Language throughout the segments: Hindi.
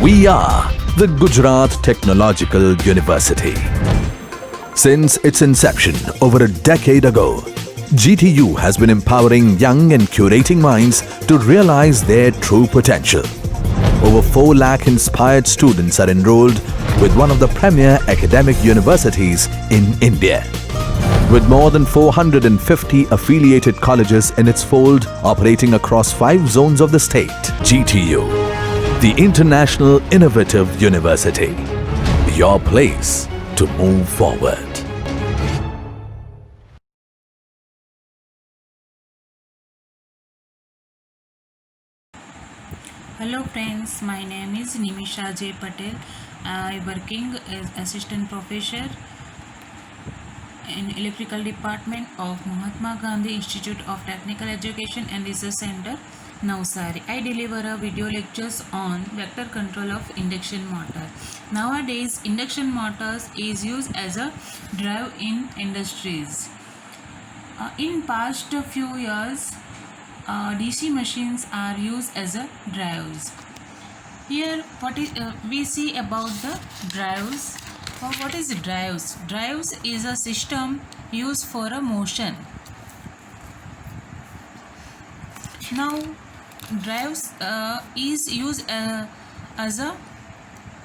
We are the Gujarat Technological University. Since its inception over a decade ago, GTU has been empowering young and curating minds to realize their true potential. Over 4 lakh inspired students are enrolled with one of the premier academic universities in India. With more than 450 affiliated colleges in its fold operating across 5 zones of the state, GTU, the International Innovative University, your place to move forward. Hello friends, my name is Nimisha J. Patel. I am working as assistant professor in electrical department of Mahatma Gandhi Institute of Technical Education and Research Center, Navsari. I deliver a video lectures on vector control of induction motor. Nowadays, induction motors is used as a drive in industries. In past few years, DC machines are used as a drives. Here, we see about the drives. What is drives? Drives is a system used for a motion. Now, drives is used as a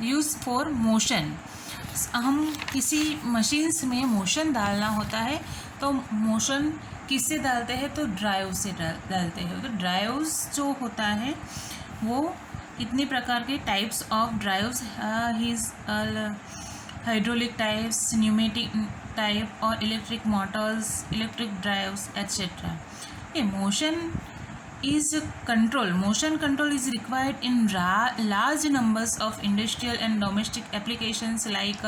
use for motion. हम किसी मशीन्स में मोशन डालना होता है तो मोशन किससे डालते हैं तो ड्राइव से डालते हैं. तो ड्राइव्स जो होता है वो कितने प्रकार के types of drives is hydraulic types, pneumatic type और electric motors, electric drives etcetera. ये motion control is required in large numbers of industrial and domestic applications like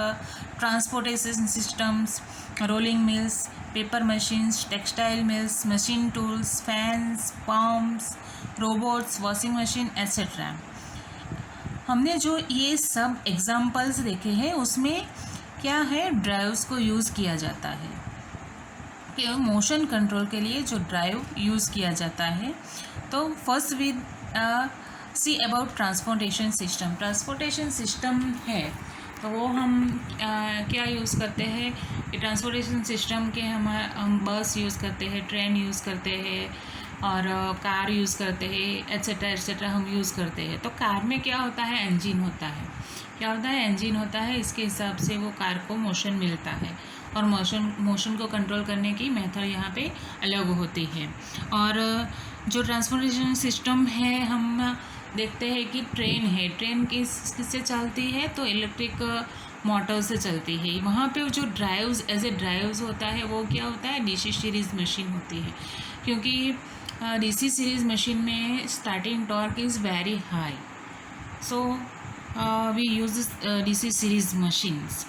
transportation systems, rolling mills, paper machines, textile mills, machine tools, fans, pumps, robots, washing machine etc. हमने जो ये सब एग्जाम्पल्स देखे हैं उसमें क्या है, ड्राइव्स को यूज़ किया जाता है. मोशन कंट्रोल के लिए जो ड्राइव यूज़ किया जाता है. तो first we see about transportation system. Transportation system है तो वो हम क्या यूज़ करते हैं. ट्रांसपोर्टेशन सिस्टम के हम बस यूज़ करते हैं, ट्रेन यूज़ करते हैं और कार यूज़ करते हैं एट्सेट्रा एट्सेट्रा हम यूज़ करते हैं. तो कार में क्या होता है, इंजन होता है. क्या होता है, इंजन होता है. इसके हिसाब से वो कार को मोशन मिलता है और मोशन को कंट्रोल करने की मेथड यहाँ पे अलग होती है. और जो ट्रांसपोर्टेशन सिस्टम है हम देखते हैं कि ट्रेन है. ट्रेन किससे चलती है तो इलेक्ट्रिक मोटर से चलती है. वहाँ पे जो ड्राइव्स एज ए ड्राइव्स होता है वो क्या होता है, डीसी सीरीज़ मशीन होती है. क्योंकि डीसी सीरीज़ मशीन में starting torque is very high, so we use DC series machines.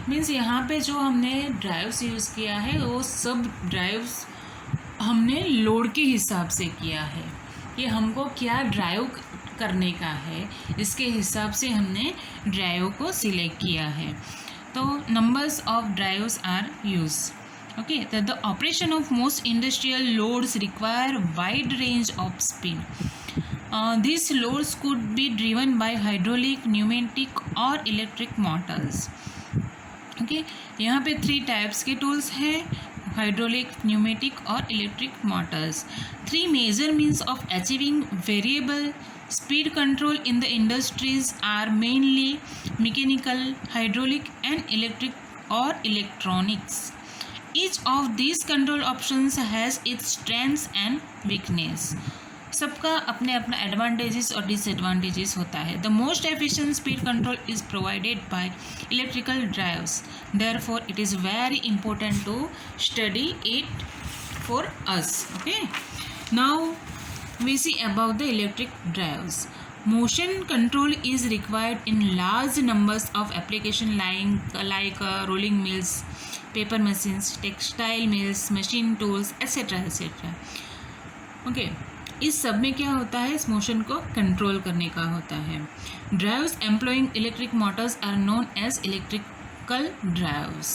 Means यहाँ पे जो हमने ड्राइव्स यूज़ किया है वो सब ड्राइव्स हमने लोड के हिसाब से किया है कि हमको क्या ड्राइव करने का है, इसके हिसाब से हमने ड्राइव को सिलेक्ट किया है. तो numbers of drives are use. Okay, the operation of most industrial loads require wide range of speed. These loads could be driven by hydraulic, pneumatic और electric motors. ओके, यहाँ पे 3 टाइप्स के टूल्स हैं, हाइड्रोलिक, न्यूमेटिक और electric motors. 3 major means of achieving variable speed control in the industries are mainly mechanical, hydraulic and electric or electronics. Each of these control options has its strengths and weakness. सबका अपने अपना एडवांटेजेस और डिसएडवांटेजेस होता है. The most efficient speed control is provided by electrical drives. Therefore it is very important to study it for us. Okay, now we see about the electric drives. Motion control is required in large numbers of application like rolling mills, paper machines, textile mills, machine tools etc. etc. Okay, इस सब में क्या होता है, इस मोशन को कंट्रोल करने का होता है. Drives employing electric motors are known as electrical drives.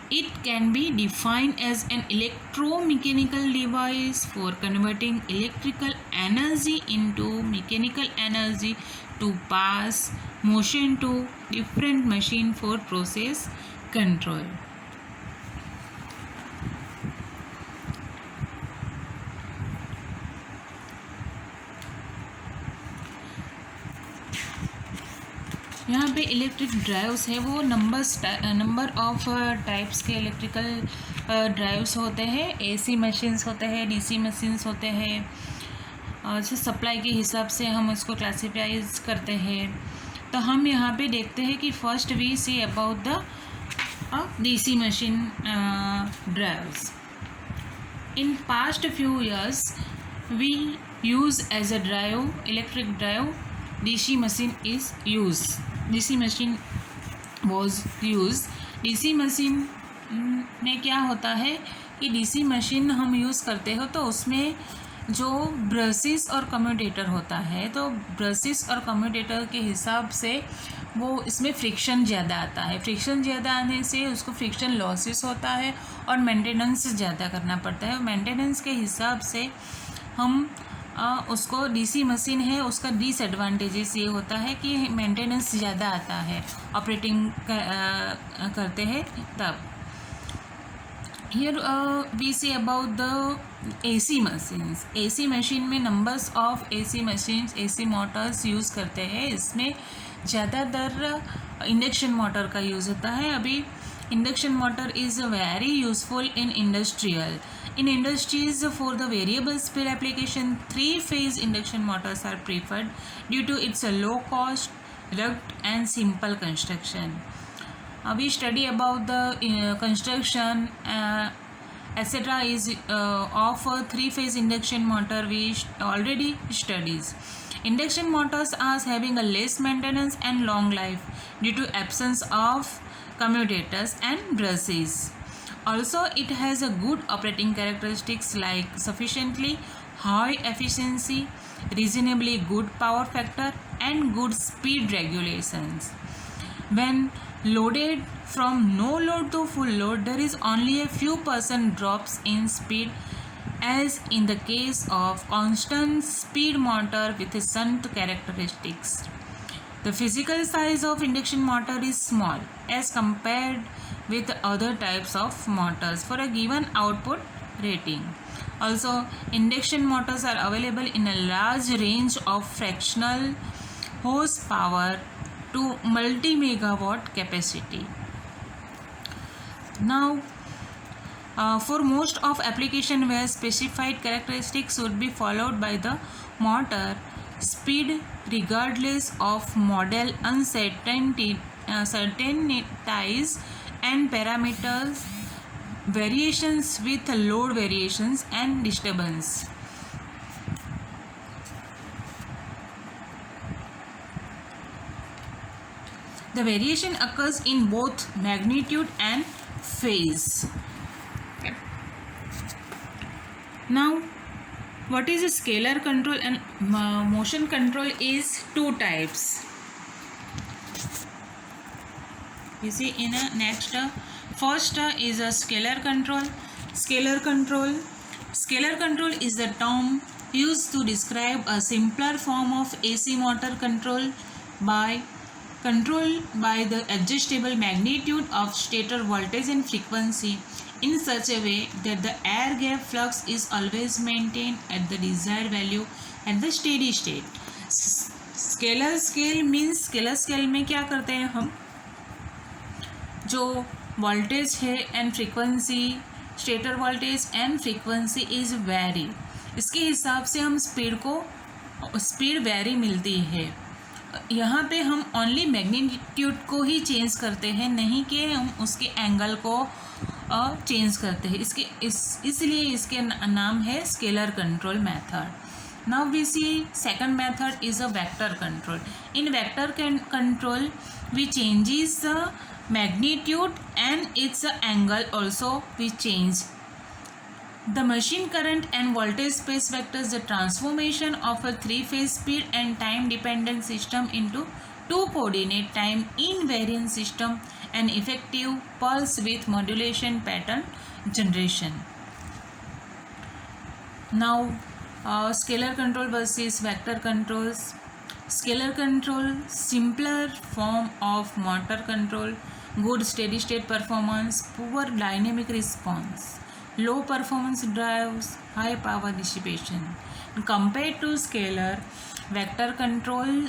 It can be defined as an electromechanical device for converting electrical energy into mechanical energy to pass motion to different machine for process control. यहाँ पे इलेक्ट्रिक ड्राइव्स है वो नंबर ऑफ टाइप्स के इलेक्ट्रिकल ड्राइव्स होते हैं. एसी मशीन्स होते हैं, डीसी मशीन्स होते हैं. जो सप्लाई के हिसाब से हम उसको क्लासीफाइज करते हैं. तो हम यहाँ पे देखते हैं कि first we see about the DC machine drives. In past few years we use as a drive, electric drive, DC machine is used. DC machine was used. DC machine में क्या होता है कि DC मशीन हम यूज़ करते हो तो उसमें जो ब्रशेस और कम्यूटेटर होता है, तो ब्रशेस और कम्यूटेटर के हिसाब से वो इसमें फ्रिक्शन ज़्यादा आता है. फ्रिक्शन ज़्यादा आने से उसको फ्रिक्शन लॉसेस होता है और मेंटेनेंस ज़्यादा करना पड़ता है. मेंटेनेंस के हिसाब से हम उसको डीसी मशीन है उसका डिसएडवांटेजेस ये होता है कि मेंटेनेंस ज़्यादा आता है ऑपरेटिंग करते हैं तब. Here we see about the AC machines. AC machine में numbers of AC machines, AC motors use करते हैं. इसमें ज़्यादातर इंडक्शन मोटर का यूज़ होता है. अभी induction motor is very useful in industrial. In industries, for the variable speed application, three-phase induction motors are preferred due to its low cost, rugged and simple construction. We study about the construction etc. is of a three-phase induction motor. We already studies. Induction motors are having a less maintenance and long life due to absence of commutators and brushes. Also, it has a good operating characteristics like sufficiently high efficiency, reasonably good power factor and good speed regulations. When loaded from no load to full load, there is only a few % drops in speed as in the case of constant speed motor with shunt characteristics. The physical size of induction motor is small as compared with other types of motors for a given output rating. Also, induction motors are available in a large range of fractional horsepower to multi-megawatt capacity. Now, for most of application where specified characteristics would be followed by the motor, speed regardless of model uncertainties and parameters, variations with load variations and disturbance. The variation occurs in both magnitude and phase. Now, what is a scalar control and motion control is two types. You see in a next first is a scalar control. Scalar control is the term used to describe a simpler form of AC motor control by the adjustable magnitude of stator voltage and frequency in such a way that the air gap flux is always maintained at the desired value at the steady state. Scalar scale means scalar scale में क्या करते हैं हम, जो वोल्टेज है and frequency, stator voltage and frequency is very, इसके हिसाब से हम स्पीड वेरी मिलती है. यहाँ पे हम ओनली मैग्नीट्यूड को ही चेंज करते हैं, नहीं कि हम उसके एंगल को चेंज करते हैं. इसलिए इसके नाम है scalar control method. Now we see second method is a vector control. In vector control we changes the magnitude and its angle also we change. The machine current and voltage space vectors the transformation of a three-phase speed and time dependent system into two coordinate time invariant system an effective pulse width modulation pattern generation. Now, scalar control versus vector controls. Scalar control, simpler form of motor control, good steady state performance, poor dynamic response, low performance drives, high power dissipation. Compared to scalar, vector control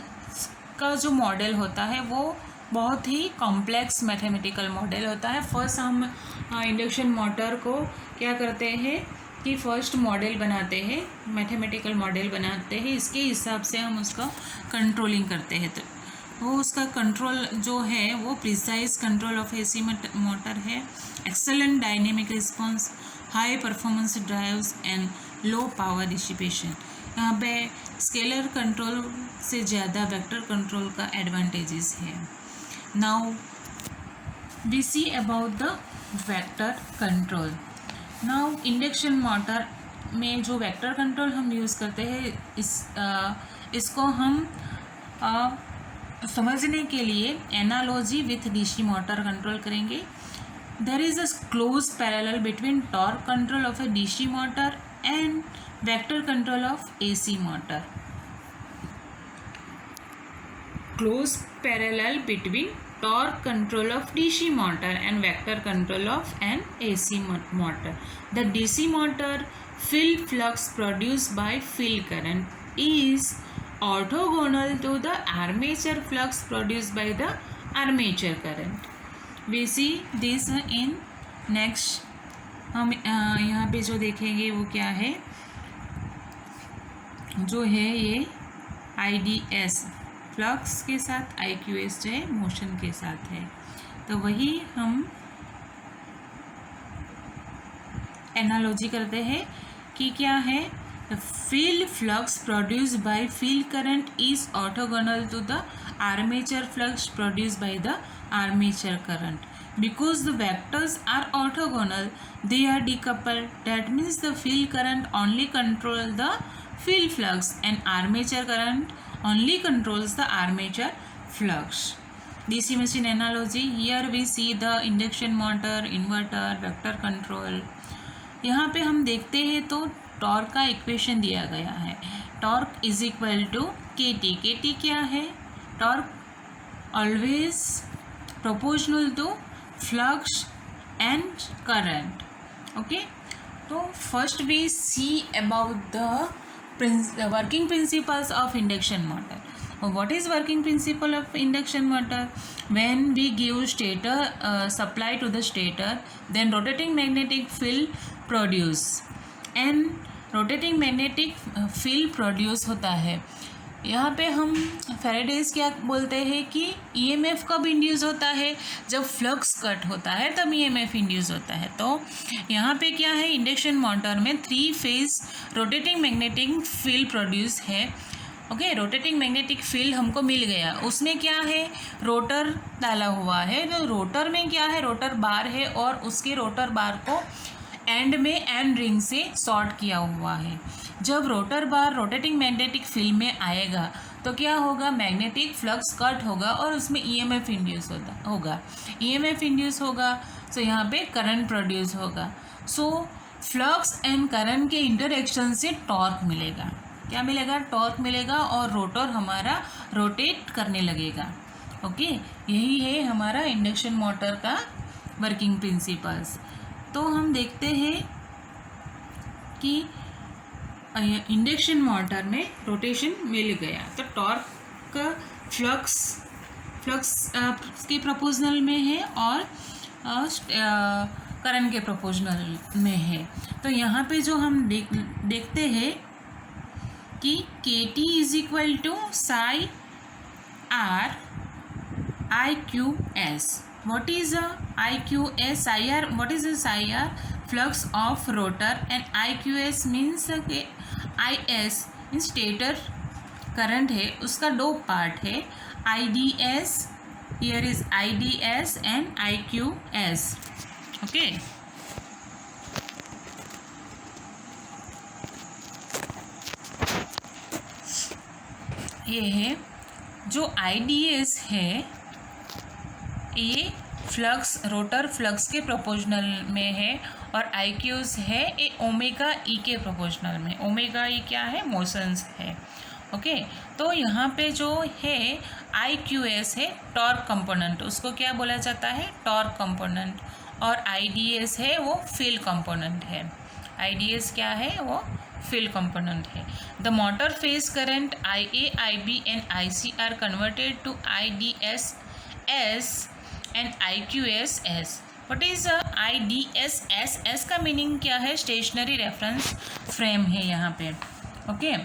का जो मॉडल होता है वो बहुत ही कॉम्प्लेक्स मैथमेटिकल मॉडल होता है. फर्स्ट हम इंडक्शन मोटर को क्या करते हैं कि फर्स्ट मॉडल बनाते हैं, मैथमेटिकल मॉडल बनाते हैं, इसके हिसाब से हम उसका कंट्रोलिंग करते हैं. तो वो उसका कंट्रोल जो है वो precise control of AC motor है, excellent dynamic response, high performance drives and low power dissipation. यहाँ पे स्केलर कंट्रोल से ज़्यादा वेक्टर कंट्रोल का एडवांटेजेस है. Now we see about the vector control. Now induction motor में जो वेक्टर कंट्रोल हम यूज़ करते हैं इसको हम समझने के लिए analogy with DC motor control करेंगे. There is a close parallel between torque control of a DC motor and vector control of AC motor. Close parallel between torque control of DC motor and vector control of an AC motor. The DC motor field flux produced by field current is orthogonal to the armature flux produced by the armature current. We see this in next. हम यहाँ पे जो देखेंगे वो क्या है, जो है ये IDS फ्लक्स के साथ, IQS जो है मोशन के साथ है. तो वही हम एनालॉजी करते हैं कि क्या है, the field flux produced by field current is orthogonal to the armature flux produced by the armature current. Because the vectors are orthogonal, they are decoupled. That means the field current only controls the field flux and armature current only controls the armature flux. DC machine analogy. Here we see the induction motor, inverter, vector control. यहाँ पे हम देखते हैं तो टॉर्क का इक्वेशन दिया गया है. Torque is equal to KT. KT क्या है? Torque always proportional to flux and current. Okay, so first we see about the working principles of induction motor. What is working principle of induction motor? When we give stator supply to the stator, then rotating magnetic field produce, and rotating magnetic field produce होता है. यहाँ पे हम फैराडेज क्या बोलते हैं कि EMF कब इंड्यूस होता है, जब फ्लक्स कट होता है तब EMF इंड्यूस होता है. तो यहाँ पे क्या है, इंडक्शन मोटर में 3 phase rotating magnetic field produce है. ओके, रोटेटिंग मैग्नेटिक फील्ड हमको मिल गया. उसमें क्या है, रोटर डाला हुआ है. तो रोटर में क्या है, रोटर बार है और उसके रोटर बार को एंड में एंड रिंग से शॉर्ट किया हुआ है. जब rotor bar rotating magnetic field में आएगा तो क्या होगा, मैग्नेटिक फ्लक्स कट होगा और उसमें EMF इंड्यूस होगा. EMF इंड्यूस होगा तो यहाँ पे करंट प्रोड्यूस होगा. सो फ्लक्स एंड करंट के इंटरेक्शन से टॉर्क मिलेगा. क्या मिलेगा, टॉर्क मिलेगा और रोटर हमारा रोटेट करने लगेगा. ओके, यही है हमारा इंडक्शन मोटर का वर्किंग प्रिंसिपल्स. तो हम देखते हैं कि इंडक्शन मोटर में रोटेशन मिल गया तो टॉर्क फ्लक्स के प्रोपोर्शनल में है और करंट के प्रोपोर्शनल में है. तो यहाँ पे जो हम देखते हैं कि KT is equal to psi R IQS. What is a IQS? Psi R. What is a psi R? Flux of rotor, and IQS means कि IS means stator current है, उसका 2 पार्ट है. IDS, here is IDS and IQS. Okay. ये है जो IDS है, ये फ्लक्स रोटर फ्लक्स के प्रोपोर्शनल में है और IQs है ए ओमेगा ई के प्रोपोर्शनल में। ओमेगा ई क्या है? मोशंस है। ओके तो यहाँ पे जो है IQS है टॉर्क कंपोनेंट, उसको क्या बोला जाता है? Torque component. और IDS है वो फील्ड कंपोनेंट है। IDS क्या है? वो फील्ड कंपोनेंट है। The motor phase current IA, IB and IC are converted to IDS S and IQS S। What is IDS S? S का मीनिंग क्या है? स्टेशनरी रेफरेंस फ्रेम है यहाँ पे। ओके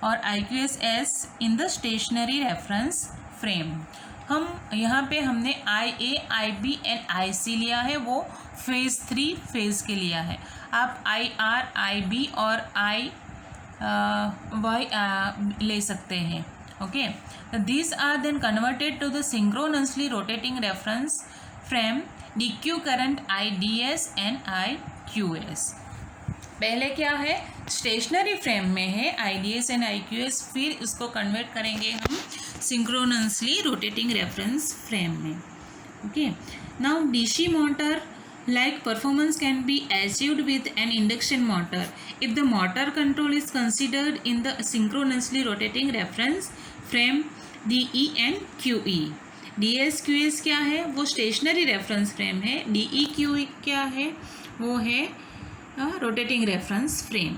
और IQS S in the stationary reference frame. हम यहाँ पे हमने IA, IB एंड IC लिया है, वो फेज़ 3 फेज़ के लिया है। आप IR, IB और IY ले सकते हैं। Okay these are then converted to the synchronously rotating reference frame DQ current IDS and IQS। पहले क्या है? स्टेशनरी फ्रेम में है IDS एंड IQS, फिर उसको कन्वर्ट करेंगे हम सिंक्रोनसली रोटेटिंग रेफरेंस फ्रेम में। Okay now DC motor like performance can be achieved with an induction motor if the motor control is considered in the synchronously rotating reference frame DE and QE। DS QS क्या है? वो स्टेशनरी रेफरेंस फ्रेम है। DE QE क्या है? वो है rotating reference frame.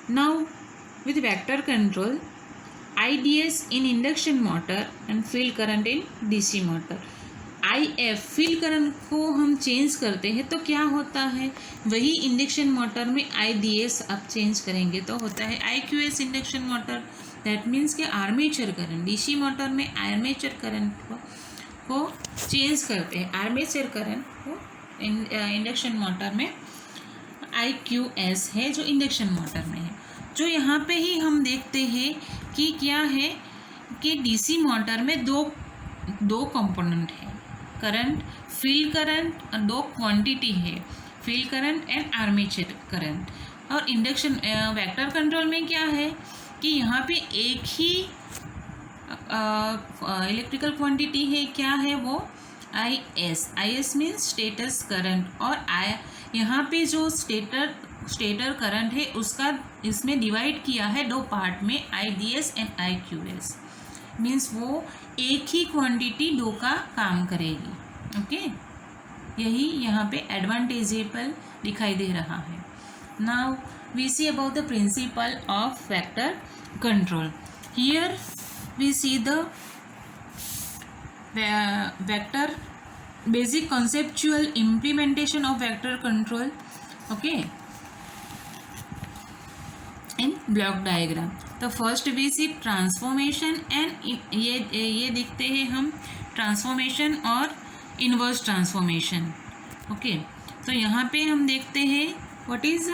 Now with vector control IDS in induction motor and field current in DC motor। IF field current को हम चेंज करते हैं तो क्या होता है? वही इंडक्शन मोटर में IDS आप चेंज करेंगे तो होता है IQS induction motor. That means कि आर्मेचर करंट DC मोटर में आर्मेचर करंट को चेंज करते हैं। आर्मेचर करंट को इंडक्शन मोटर में IQS है जो इंडक्शन मोटर में है। जो यहाँ पे ही हम देखते हैं कि क्या है कि DC मोटर में दो कंपोनेंट है, करंट, फील्ड करंट और दो क्वांटिटी है, field current and armature current. और इंडक्शन वेक्टर कंट्रोल में क्या है कि यहाँ पे एक ही इलेक्ट्रिकल क्वांटिटी है। क्या है वो? IS means status current. और यहाँ पे जो स्टेटर करंट है उसका इसमें डिवाइड किया है दो पार्ट में, IDS एंड IQS। मीन्स वो एक ही क्वांटिटी दो का काम करेगी। ओके यही यहाँ पे एडवांटेजेबल दिखाई दे रहा है। Now we see about the principle of vector control. Here we see the vector basic conceptual implementation of vector control, okay, in block diagram। तो first we see transformation and ये देखते हैं हम ट्रांसफॉर्मेशन और इनवर्स ट्रांसफॉर्मेशन। ओके तो यहाँ पे हम देखते हैं what is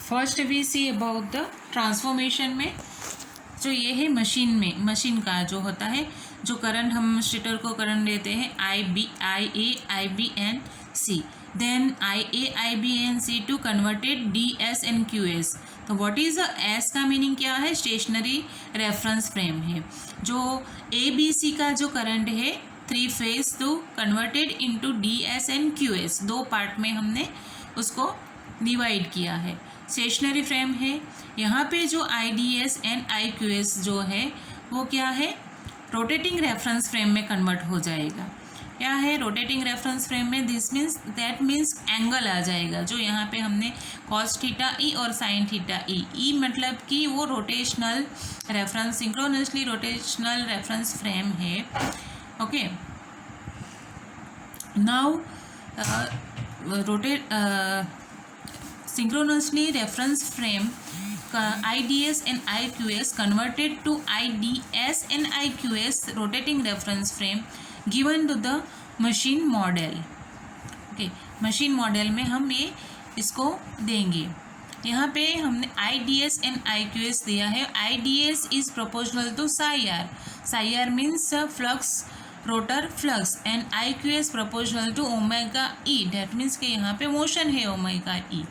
first we see about the transformation में जो ये है मशीन का जो होता है, जो करंट हम स्टेटर को करंट देते हैं IA, IB and C, then IA, IB and C to converted DS and QS। तो व्हाट इज S का मीनिंग क्या है? स्टेशनरी रेफरेंस फ्रेम है। जो ABC का जो करंट है 3 फेज तो converted into DS and QS, दो पार्ट में हमने उसको डिवाइड किया है। स्टेशनरी फ्रेम है। यहाँ पे जो IDS एंड IQS जो है वो क्या है? रोटेटिंग रेफरेंस फ्रेम में कन्वर्ट हो जाएगा। क्या है रोटेटिंग रेफरेंस फ्रेम में? दैट मीन्स एंगल आ जाएगा। जो यहाँ पे हमने cos थीटा ई और sin थीटा ई मतलब कि वो rotational reference synchronously rotational reference frame है। Okay now synchronously reference frame IDS and IQS converted to IDS and IQS rotating reference frame given to the machine model। Okay machine model में हम ये इसको देंगे। यहाँ पे हमने IDS and IQS दिया है। IDS is proportional to psi r। psi r means flux rotor flux and I Q S proportional to omega E, that means कि यहाँ पे मोशन है ओमेगा ई।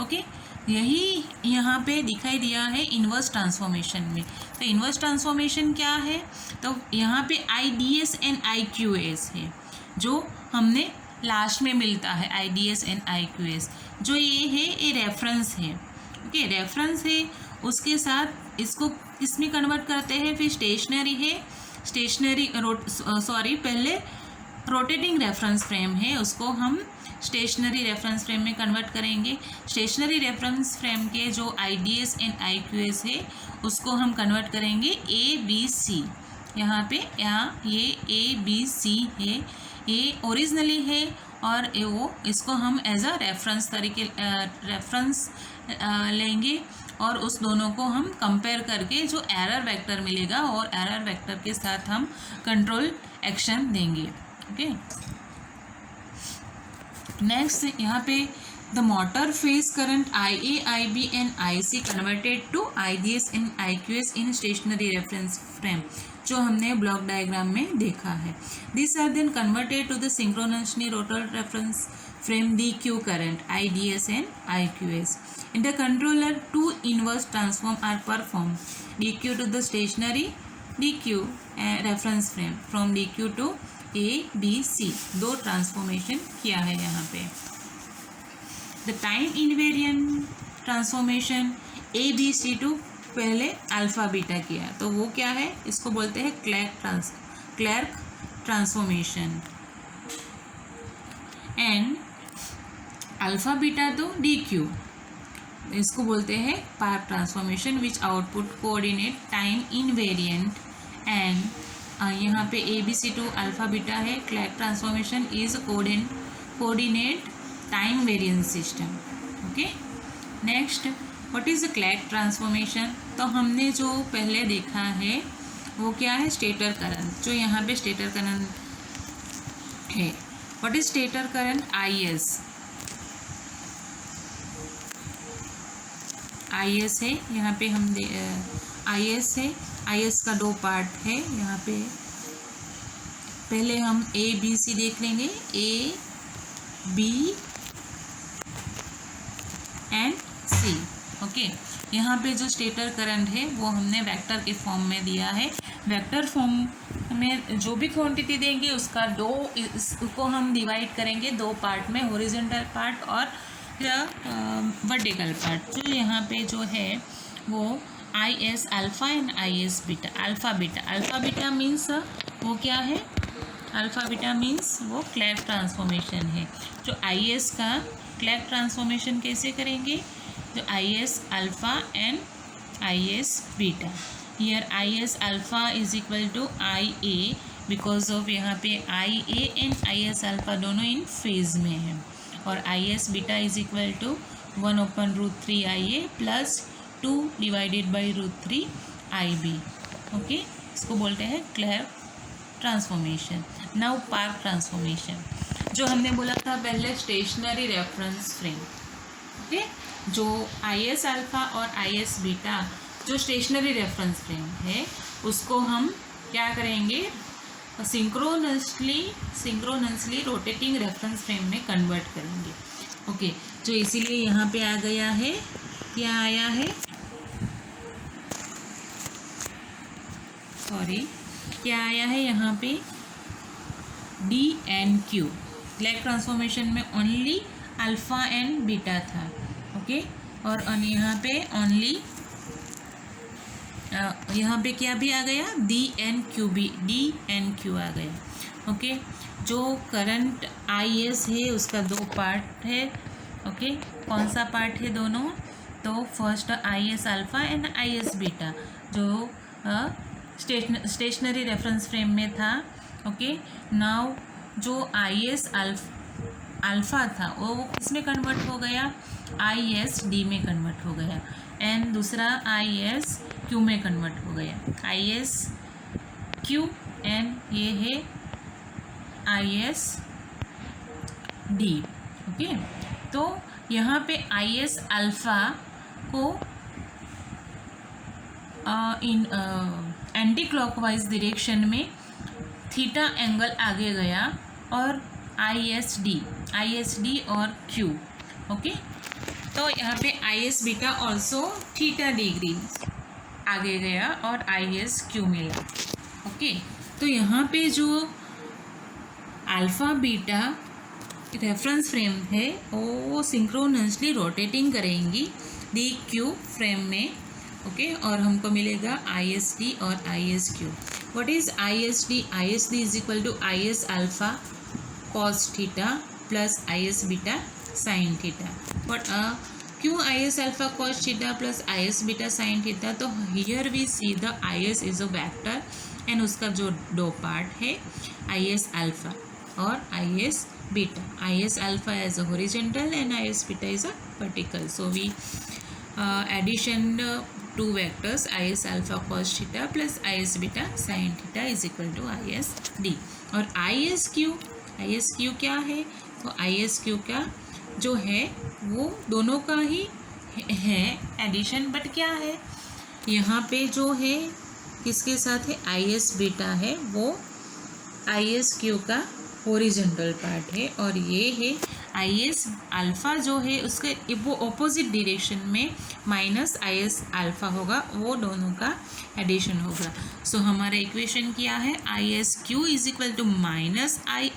ओके, यही यहाँ पे दिखाई दिया है इन्वर्स ट्रांसफॉर्मेशन में। तो इन्वर्स ट्रांसफॉर्मेशन क्या है, तो यहाँ पे आई D S and I Q S है, जो हमने लास्ट में मिलता है, आई D S and I Q S. जो ये है ये रेफरेंस है। ओके, रेफरेंस है, उसके साथ इसको किसमें कन्वर्ट करते हैं, फिर स्टेशनरी है, पहले रोटेटिंग रेफरेंस फ्रेम है, उसको हम स्टेशनरी रेफरेंस फ्रेम में कन्वर्ट करेंगे। स्टेशनरी रेफरेंस फ्रेम के जो आई D S and I Q S है उसको हम कन्वर्ट करेंगे ए बी सी। यहाँ ये ए बी सी है, ये ओरिजिनली है और वो इसको हम एज अ रेफरेंस लेंगे और उस दोनों को हम कंपेयर करके जो एरर वेक्टर मिलेगा और एरर वेक्टर के साथ हम कंट्रोल एक्शन देंगे। ओके, नेक्स्ट यहाँ पे the motor phase current I A I B and I C converted to I D S and I Q S in stationary reference frame, जो हमने ब्लॉक डायग्राम में देखा है। This are then converted to the synchronously rotor reference frame DQ current IDS and IQS. In the controller, two inverse transform are performed. DQ to the stationary DQ reference frame, from DQ to ABC. दो ट्रांसफॉर्मेशन किया है यहाँ पे। The time invariant transformation ABC to पहले अल्फा बीटा किया, तो वो क्या है, इसको बोलते हैं Clarke transformation. And alpha beta to D Q, इसको बोलते हैं Park transformation which output coordinate time invariant. And यहाँ पे A B C to alpha beta है। Clarke transformation is coordinate time variance system. Okay, next what is the Clarke transformation, तो हमने जो पहले देखा है वो क्या है, स्टेटर करंट, जो यहाँ पे स्टेटर करंट है। What is stator current, I S है, यहाँ पे हम आई एस है, आई एस का दो पार्ट है यहाँ पे। पहले हम ए बी सी देख लेंगे, A B and C. Okay, यहाँ पे जो स्टेटर करंट है वो हमने वेक्टर के फॉर्म में दिया है। वेक्टर फॉर्म में जो भी क्वांटिटी देंगे उसका उसको हम डिवाइड करेंगे दो पार्ट में, हॉरिजॉन्टल पार्ट और वर्टिकल पार्ट। जो यहाँ पे जो है वो I S alpha and I S beta. Alpha beta means वो क्या है, अल्फ़ा बीटा मीन्स वो क्लैक ट्रांसफॉर्मेशन है। जो आई एस का क्लैक ट्रांसफॉर्मेशन कैसे करेंगे, जो I S alpha and I S beta. Here I S alpha is equal to I A, because of यहाँ पे I A and I S alpha दोनों इन फेज में है। और I S beta is equal to 1/√3 I A plus 2 divided by √3 I B. Okay, इसको बोलते हैं Clarke transformation. Now Park transformation, जो हमने बोला था पहले स्टेशनरी रेफरेंस फ्रेम। ओके, जो आई एस अल्फ़ा और आई एस बीटा जो स्टेशनरी रेफरेंस फ्रेम है उसको हम क्या करेंगे, सिंक्रोनसली रोटेटिंग रेफरेंस फ्रेम में कन्वर्ट करेंगे। ओके, जो इसीलिए यहाँ पे आ गया है, क्या आया है, क्या आया है यहाँ पे, D and Q. Clack transformation में ओनली अल्फ़ा एंड बीटा था। ओके, और यहाँ पे ओनली यहाँ पे क्या भी आ गया, डी एन क्यू आ गया। ओके, जो करंट आई एस है उसका दो पार्ट है। ओके, कौन सा पार्ट है दोनों, तो first I S alpha and I S beta जो स्टेशनरी रेफरेंस फ्रेम में था। ओके, नाउ जो आई एस अल्फ़ा था वो किस में कन्वर्ट हो गया, आई एस डी में कन्वर्ट हो गया, एंड दूसरा आई एस क्यू में कन्वर्ट हो गया, आई एस क्यू, एंड ये है आई एस डी। ओके, तो यहाँ पे आई एस अल्फ़ा को इन एंटी क्लॉकवाइज डायरेक्शन में थीटा एंगल आगे गया और आई एस डी और क्यू। ओके, तो यहाँ पे आई S beta also theta degree आगे गया और आई एस क्यू मिला। ओके, तो यहाँ पे जो अल्फ़ा बीटा रेफरेंस फ्रेम है वो सिंक्रोनसली रोटेटिंग करेंगी डी क्यू फ्रेम में। ओके, और हमको मिलेगा आई एस डी और I S Q. What is I S D? I S D is equal to I S alpha cos theta plus I S beta sine theta. But क्यों I S alpha cos theta plus I S beta sine theta? तो here we see the I S is a vector and उसका जो दो पार्ट है आई एस अल्फ़ा और I S beta. I S alpha as a horizontal and I S beta is a vertical. So we addition two vectors I S alpha cos theta plus I S beta sine theta is equal to I S D. और आई एस क्यू क्या है? तो आई एस क्यू का जो है वो दोनों का ही है एडिशन, बट क्या है यहाँ पे जो है किसके साथ है? आई एस बीटा है, वो आई एस क्यू का हॉरिजॉन्टल पार्ट है, और ये है आई एस अल्फ़ा जो है उसके वो ऑपोजिट डायरेक्शन में माइनस आई एस अल्फ़ा होगा, वो दोनों का एडिशन होगा। सो हमारा इक्वेशन क्या है? I S Q is equal to minus I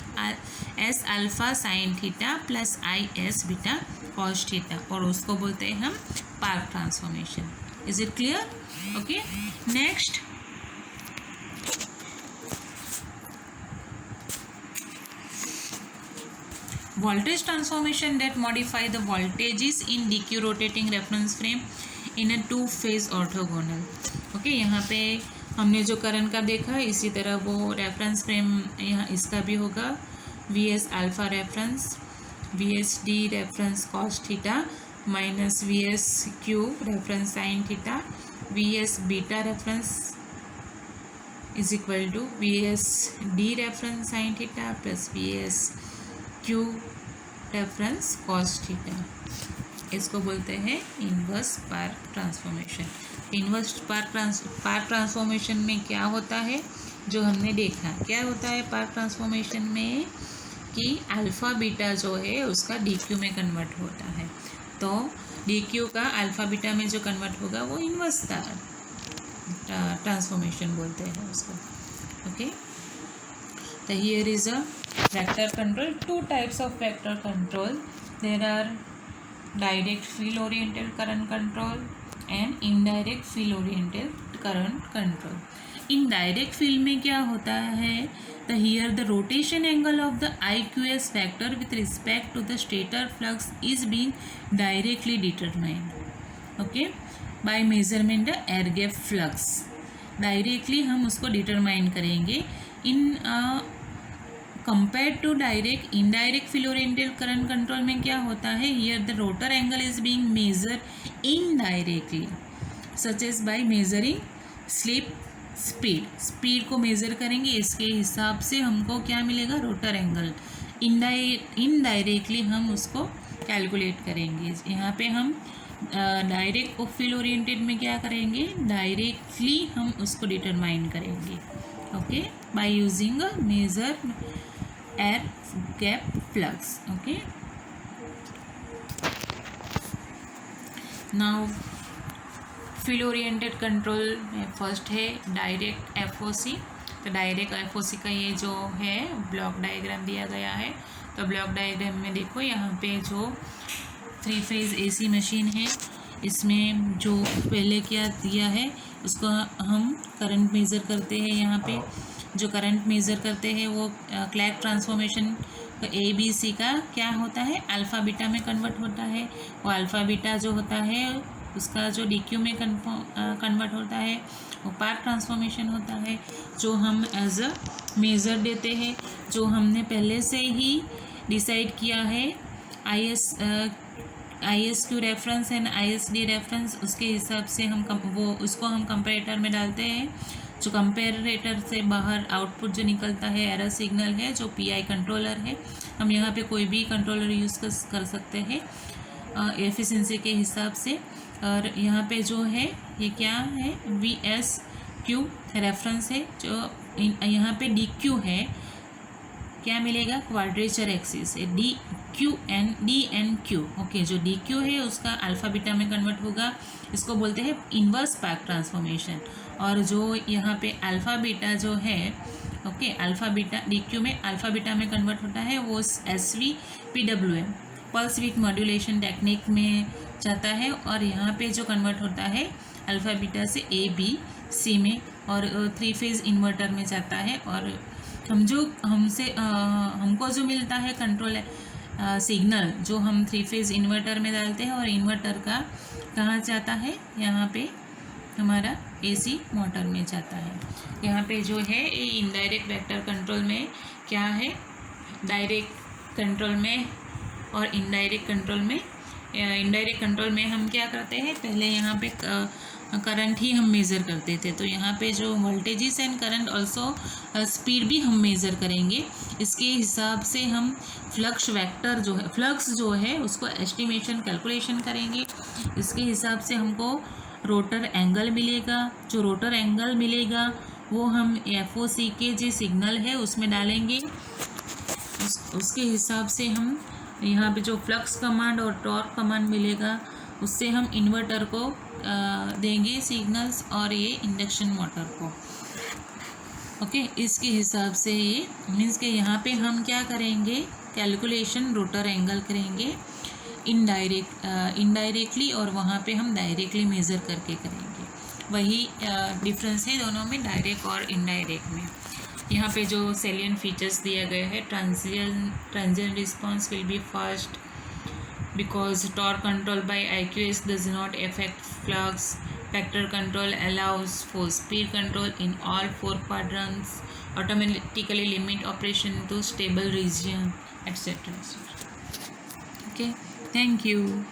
S alpha sine theta plus I S beta cos theta, और उसको बोलते हैं हम Park transformation. Is it clear? Okay, next voltage transformation that modify the voltages in DQ rotating reference frame in a two phase orthogonal। Okay, यहाँ पे हमने जो करंट का देखा इसी तरह वो रेफरेंस फ्रेम यहाँ इसका भी होगा। V S alpha reference, V S D reference cos theta minus V S Q reference sine theta, V S beta reference is equal to V S D reference sine theta plus V S Q reference cos theta. इसको बोलते हैं inverse Park transformation. Inverse Park transformation में क्या होता है जो हमने देखा? क्या होता है पार्क ट्रांसफॉर्मेशन में कि अल्फ़ा बीटा जो है उसका डी क्यू में कन्वर्ट होता है, तो डी क्यू का अल्फ़ा बीटा में जो कन्वर्ट होगा वो इन्वर्स ट्रांसफॉर्मेशन बोलते हैं उसको। Okay, so here is a vector control. Two types of vector control. There are direct field oriented current control and indirect field oriented current control. Indirect field में क्या होता है? The here the rotation angle of the IQS vector with respect to the stator flux is being directly determined. Okay, by measurement the air gap flux. Directly हम उसको determine करेंगे। In compare to direct indirect field oriented current control में क्या होता है? Here the rotor angle is being measure indirectly such as by measuring slip speed को मेज़र करेंगे, इसके हिसाब से हमको क्या मिलेगा? Rotor angle. इनडायरेक्टली हम उसको कैलकुलेट करेंगे। यहाँ पे हम डायरेक्ट फील्ड ओरिएंटेड में क्या करेंगे? डायरेक्टली हम उसको डिटरमाइन करेंगे। Okay, by using a measure air gap flux. Okay, now field oriented control में फर्स्ट है डायरेक्ट एफओसी। तो डायरेक्ट एफओसी का ये जो है ब्लॉक डायग्राम दिया गया है। तो ब्लॉक डायग्राम में देखो यहाँ पे जो 3 फेज एसी मशीन है, इसमें जो पहले क्या दिया है उसको हम करंट मेज़र करते हैं। यहाँ पे जो करंट मेज़र करते हैं वो क्लैक ट्रांसफॉर्मेशन ABC का क्या होता है? अल्फ़ा बीटा में कन्वर्ट होता है। वो अल्फ़ा बीटा जो होता है उसका जो DQ में कन्वर्ट होता है वो पार्क ट्रांसफॉर्मेशन होता है, जो हम एज अ मेज़र देते हैं, जो हमने पहले से ही डिसाइड किया है ISQ reference and ISD reference. उसके हिसाब से हम उसको हम कंपेरेटर में डालते हैं। जो कंपेरेटर से बाहर आउटपुट जो निकलता है एरर सिग्नल है, जो PI कंट्रोलर है। हम यहाँ पे कोई भी कंट्रोलर यूज़ कर सकते हैं एफिशिएंसी के हिसाब से। और यहाँ पे जो है ये क्या है? VSQ रेफरेंस है, जो यहाँ पे डी क्यू है, क्या मिलेगा, क्वाड्रेचर एक्सिस है, डी एन क्यू। ओके, जो डी क्यू है उसका अल्फा बीटा में कन्वर्ट होगा, इसको बोलते हैं इन्वर्स पार्क ट्रांसफॉर्मेशन। और जो यहाँ पे अल्फा बीटा जो है, okay, alpha beta D Q में अल्फा बीटा में कन्वर्ट होता है, वो SVPWM pulse with modulation technique में जाता है। और यहाँ पे जो कन्वर्ट होता है अल्फा बीटा से ABC में, और 3 फेज इन्वर्टर में जाता है। और हमको जो मिलता है कंट्रोल सिग्नल, जो हम 3 फेज इन्वर्टर में डालते हैं, और इन्वर्टर का कहाँ जाता है, यहाँ पे हमारा AC मोटर में जाता है। यहाँ पे जो है ये इनडायरेक्ट वेक्टर कंट्रोल में क्या है, डायरेक्ट कंट्रोल में और इनडायरेक्ट कंट्रोल में। इनडायरेक्ट कंट्रोल में हम क्या करते हैं, पहले यहाँ पे करंट ही हम मेज़र करते थे, तो यहाँ पे जो voltages and current also speed भी हम मेज़र करेंगे। इसके हिसाब से हम फ्लक्स वेक्टर जो है, फ्लक्स जो है उसको एस्टिमेशन कैलकुलेशन करेंगे। इसके हिसाब से हमको रोटर एंगल मिलेगा, जो रोटर एंगल मिलेगा वो हम FOC के जो सिग्नल है उसमें डालेंगे। उसके हिसाब से हम यहाँ पे जो फ्लक्स कमांड और टॉर्क कमांड मिलेगा उससे हम इन्वर्टर को देंगे सिग्नल्स, और ये इंडक्शन मोटर को। ओके, इसके हिसाब से ये मीन्स के यहाँ पे हम क्या करेंगे, कैलकुलेशन रोटर एंगल करेंगे इनडायरेक्टली, और वहाँ पे हम डायरेक्टली मेज़र करके करेंगे। वही डिफरेंस है दोनों में, डायरेक्ट और इनडायरेक्ट में। यहाँ पे जो सेलियंट फीचर्स दिया गया है, transient response will be fast because torque control by IQS does not affect flux. Vector control allows for speed control in all 4 quadrants, automatically limit operation to stable region, etc. Okay, thank you.